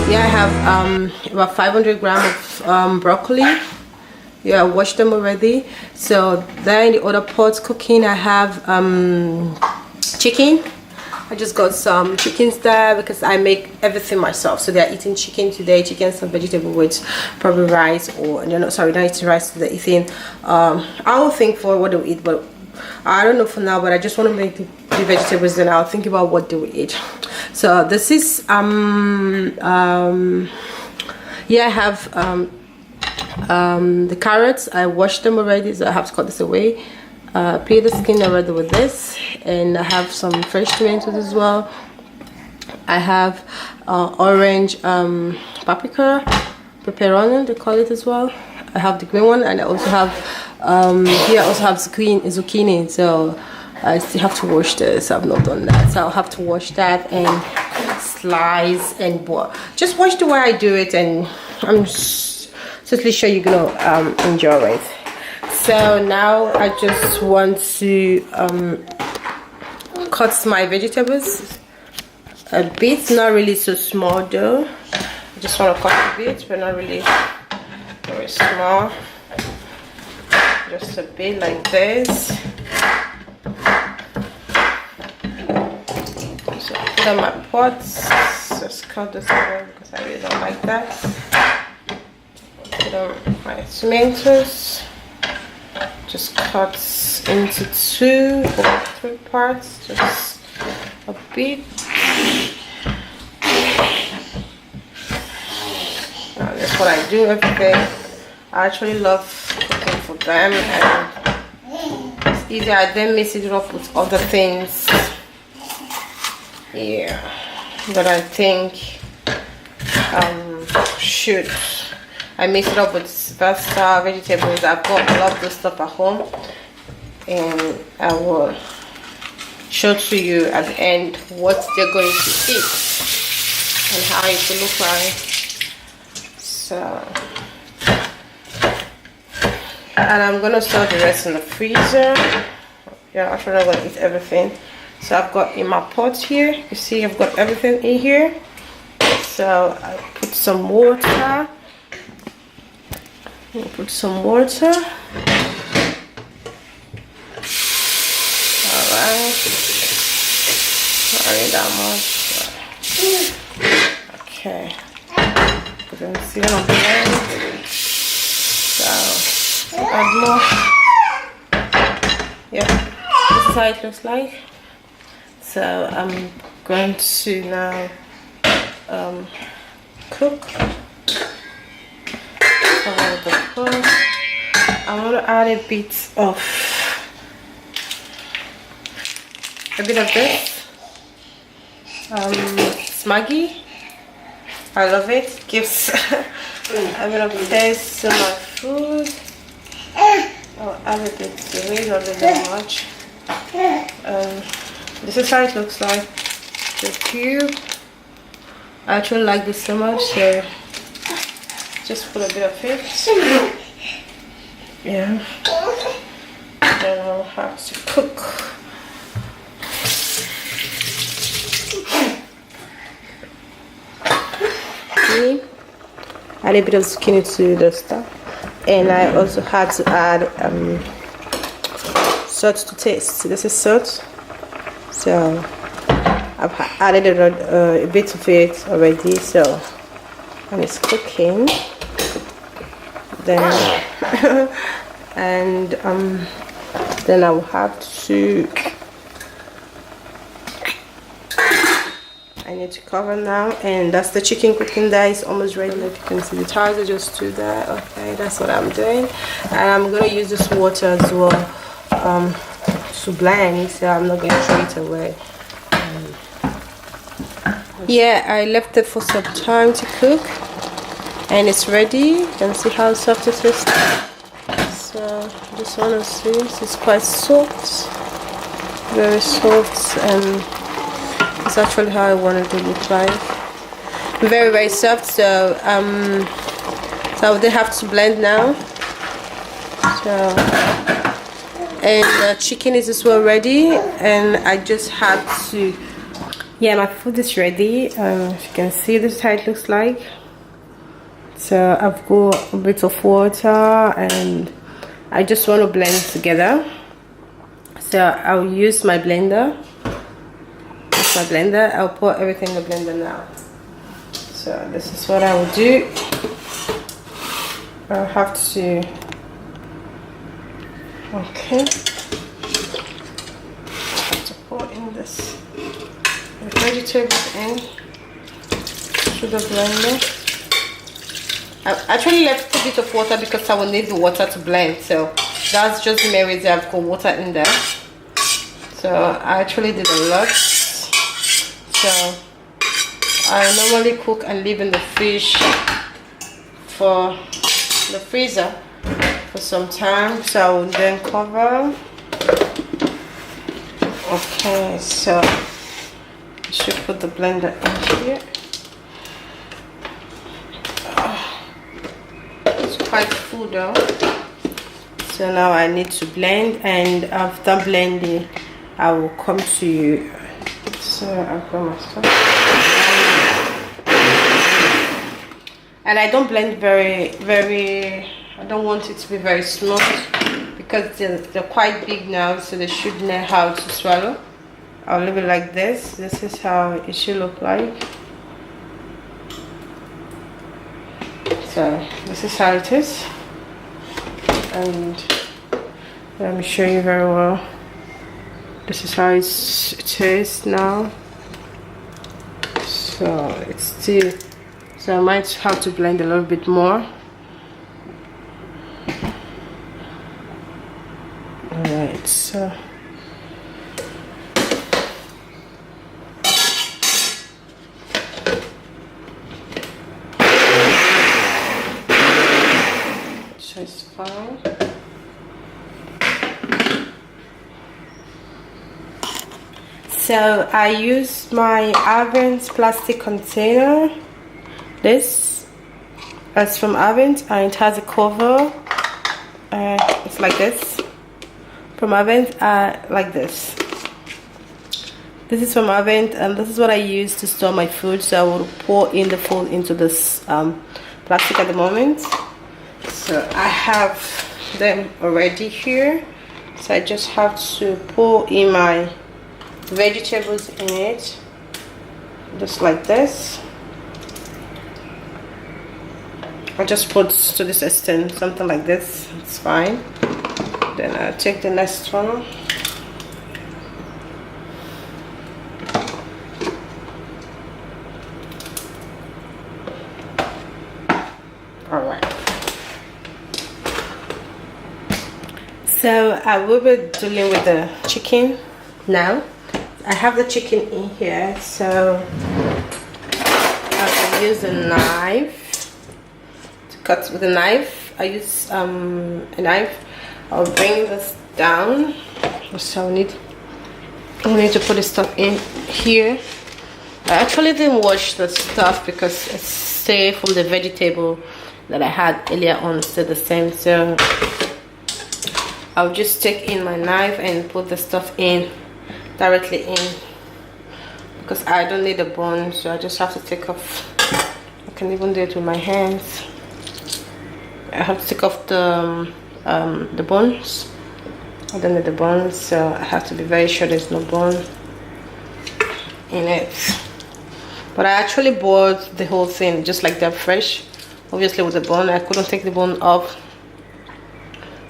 Yeah, I have about 500 grams of broccoli. Yeah, I washed them already. So then the other pot cooking, I have chicken. I just got some chickens there because I make everything myself. So they're eating chicken today, chicken, some vegetable with probably rice, or no, sorry, not eating rice, they're eating I will think for what they'll eat, but I don't know for now. But I just want to make the vegetables, then I'll think about what they will eat. So this is yeah, I have the carrots. I washed them already, so I have to cut this away. Peel the skin already with this, and I have some fresh tomatoes as well. I have orange paprika, pepperoni they call it as well. I have the green one, and I also have here I also have zucchini. So I still have to wash this. I've not done that, so I'll have to wash that and slice and boil. Just watch the way I do it, and I'm totally sure you're gonna enjoy it. So now I just want to cut my vegetables a bit, not really so small though. I just want to cut a bit, but not really very small. Just a bit like this. So put on my pots. Just cut this away because I really don't like that. Put on my tomatoes. Just cut into 2 or 3 parts, just a bit. Now, that's what I do every day. I actually love cooking for them, and it's easier. I then mix it up with other things, yeah, that I think should. I mix it up with pasta, vegetables. I've got a lot of this stuff at home, and I will show to you at the end what they're going to eat and how it will look like. So, and I'm gonna store the rest in the freezer. Yeah, actually I'm gonna eat everything. So I've got in my pot here, you see I've got everything in here. So I put some water. We'll put some water. Alright. Sorry that much. Okay. Put them season on blend. So add more. Yeah. This is how it looks like. So I'm going to now cook. I'm going to add a bit of this. It's Maggi. I love it. It gives a bit of taste to my food. I'll add a bit to it, not that much. This is how it looks like. The cube. I actually like this so much, so just put a bit of it. Yeah. Then I'll have to cook. Add a bit of zucchini to the stuff, and I also had to add salt to taste. This is salt, so I've added a bit of it already. So when it's cooking, then and then I will have to. I need to cover now, and that's the chicken cooking there. It's almost ready. Like you can see, the tires are just to there. Okay, that's what I'm doing, and I'm gonna use this water as well to blend, so I'm not gonna throw it away. Yeah, I left it for some time to cook, and it's ready. You can see how soft it is. So I just want to see, it's quite soft, very soft, and it's actually how I want it to look like. Very, very soft. So they have to blend now. So and the chicken is as well ready, and I just have to, yeah, my food is ready. As you can see, this is how it looks like. So I've got a bit of water and I just want to blend it together. So I'll use my blender. That's my blender. I'll put everything in the blender now. So this is what I will do. I'll have to, okay, I have to pour in this vegetables in to the blender. I actually left a bit of water because I will need the water to blend, so that's just the main reason I've got water in there. So I actually did a lot. So I normally cook and leave in the fridge for the freezer for some time, so I will then cover. Okay, so I should put the blender in here. It's quite full though. So now I need to blend, and after blending I will come to you. So I've got my stuff. And I don't blend very, I don't want it to be very smooth because they're quite big now, so they should know how to swallow. I'll leave it like this. This is how it should look like. So this is how it is, and let me show you very well. This is how it tastes now. So it's still, so I might have to blend a little bit more. Alright, so it's fine. So I use my Avent plastic container. This is from Avent and it has a cover. It's like this. From Avent, like this. This is from Avent, and this is what I use to store my food. So I will pour in the food into this plastic at the moment. So I have them already here. So I just have to pour in my vegetables in it, just like this. I just put to this extent, something like this, it's fine. Then I'll take the next one. Alright. So I will be dealing with the chicken now. I have the chicken in here, so I will use a knife to cut with a knife. I use a knife. I'll bring this down. So we need to put the stuff in here. I actually didn't wash the stuff because it's still from the vegetable that I had earlier on, still the same. So I'll just take in my knife and put the stuff in directly in, because I don't need a bone, so I just have to take off. I can even do it with my hands. I have to take off the bones. I don't need the bones, so I have to be very sure there's no bone in it. But I actually bought the whole thing just like that, fresh. Obviously with the bone, I couldn't take the bone off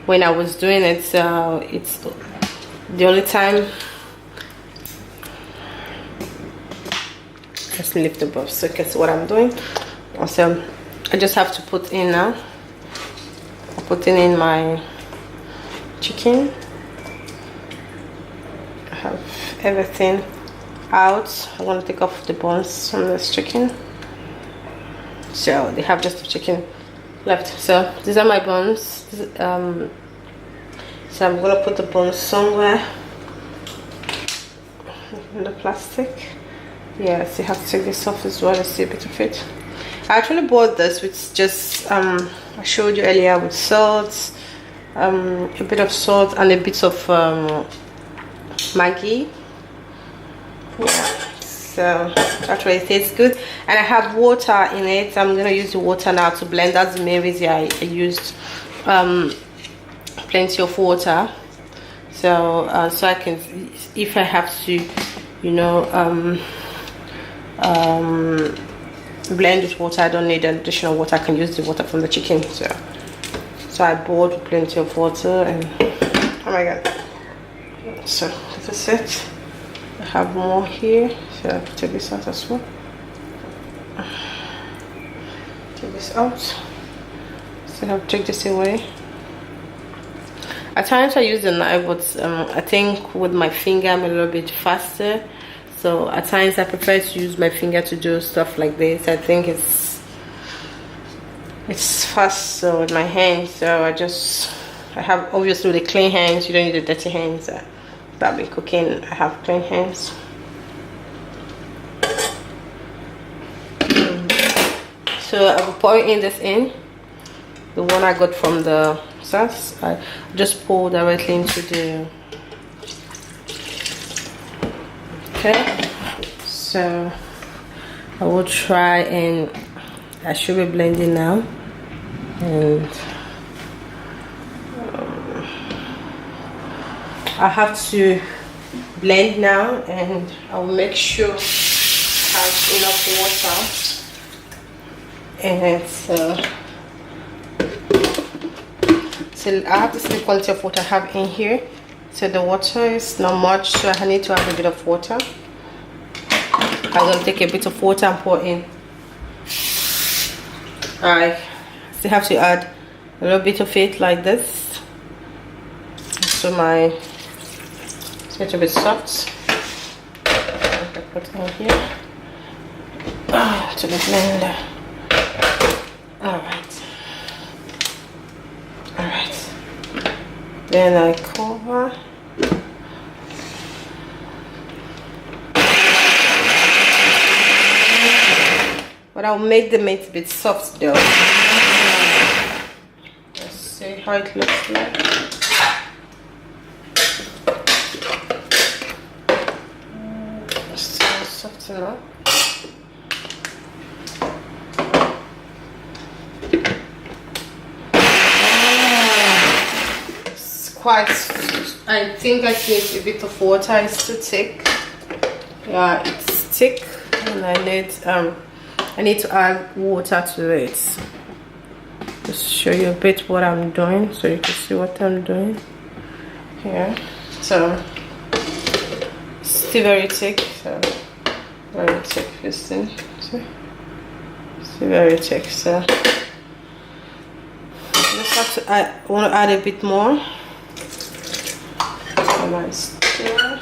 when I was doing it, so it's the only time. Let's lift the box so you can see what I'm doing. So I just have to put in now. I'm putting in my chicken. I have everything out. I'm gonna take off the bones from this chicken. So they have just the chicken left. So these are my bones. So I'm gonna put the bones somewhere in the plastic. Yes, you have to take this off as well. I see a bit of it. I actually bought this with just I showed you earlier with salt, a bit of salt and a bit of Maggi. Yeah, so that's why it tastes good. And I have water in it. I'm gonna use the water now to blend. That's the main reason I used plenty of water. So so I can, if I have to, you know, blend with water, I don't need additional water. I can use the water from the chicken. So I boiled with plenty of water, and oh my god. So this is it. I have more here, so I take this out as well. Take this out. So I'll take this away. At times I use the knife, but I think with my finger I'm a little bit faster. So at times I prefer to use my finger to do stuff like this. I think it's faster with my hands. So I have obviously the clean hands. You don't need the dirty hands. I've been cooking, I have clean hands. So I'll be pouring in this in. The one I got from the sauce, I just pour directly into the. Okay, so I will try, and I should be blending now, and I have to blend now, and I'll make sure I have enough water in it. So I have the same quality of water I have in here. So the water is not much, so I need to add a bit of water. I'm gonna take a bit of water and pour in. I still have to add a little bit of it like this. So it's a little bit soft. I put it in here. To the blender. Alright. Then I cover. But I'll make the meat a bit soft though. Let's see how it looks like. Still soft enough. I think I need a bit of water. It's too thick. Yeah, it's thick, and I need to add water to it. Just show you a bit what I'm doing, so you can see what I'm doing here. So it's still very thick. So very thick, this thing. See? Still very thick. So just have to add. I want to add a bit more. Stir.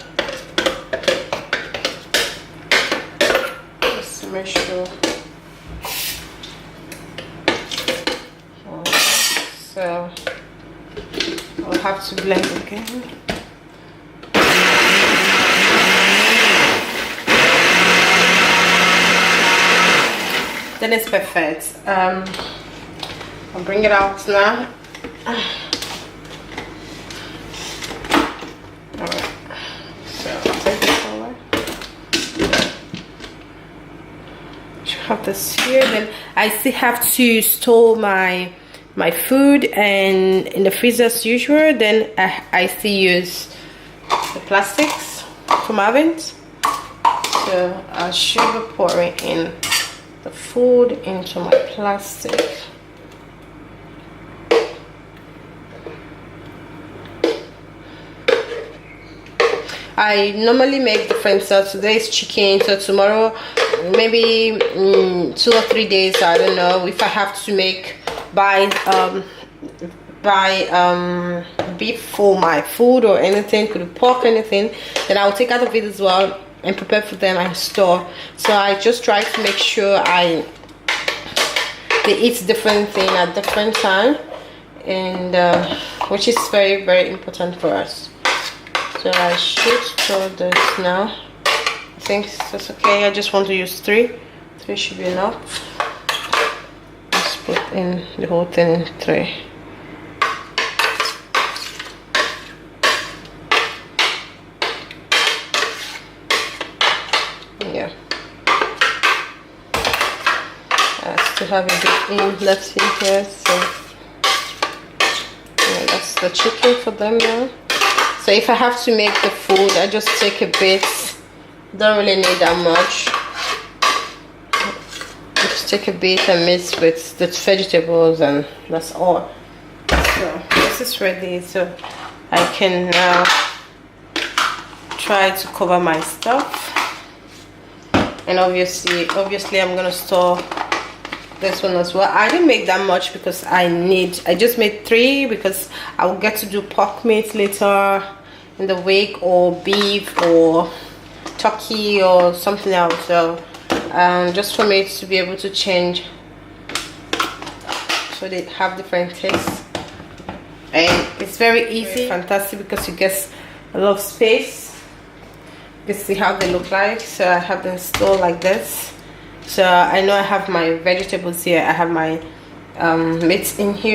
Just to make sure. So I'll have to blend again. Then it's perfect. I'll bring it out now. Have this here. Then I still have to store my food and in the freezer as usual. Then I still use the plastics from Avent. So I should be pouring in the food into my plastic. I normally make different stuff. Today is chicken, so tomorrow maybe 2 or 3 days, I don't know, if I have to buy beef for my food or anything, could be pork, anything, then I'll take out of it as well and prepare for them and store. So I just try to make sure they eat different thing at different time, and which is very, very important for us. So I should store this now. I think that's okay. I just want to use 3. 3 should be enough. Let's put in the whole thing in 3. to have a bit left in here, so yeah, that's the chicken for them now. So if I have to make the food, I just take a bit. Don't really need that much. Just take a bit and mix with the vegetables, and that's all. So this is ready, so I can now try to cover my stuff. And obviously I'm gonna store this one as well. I didn't make that much because I just made 3 because I will get to do pork meat later in the week, or beef or turkey or something else. So just for me to be able to change, so they have different tastes. And it's very easy, fantastic, because you get a lot of space. You can see how they look like. So I have them stored like this. So I know I have my vegetables here, I have my meat in here.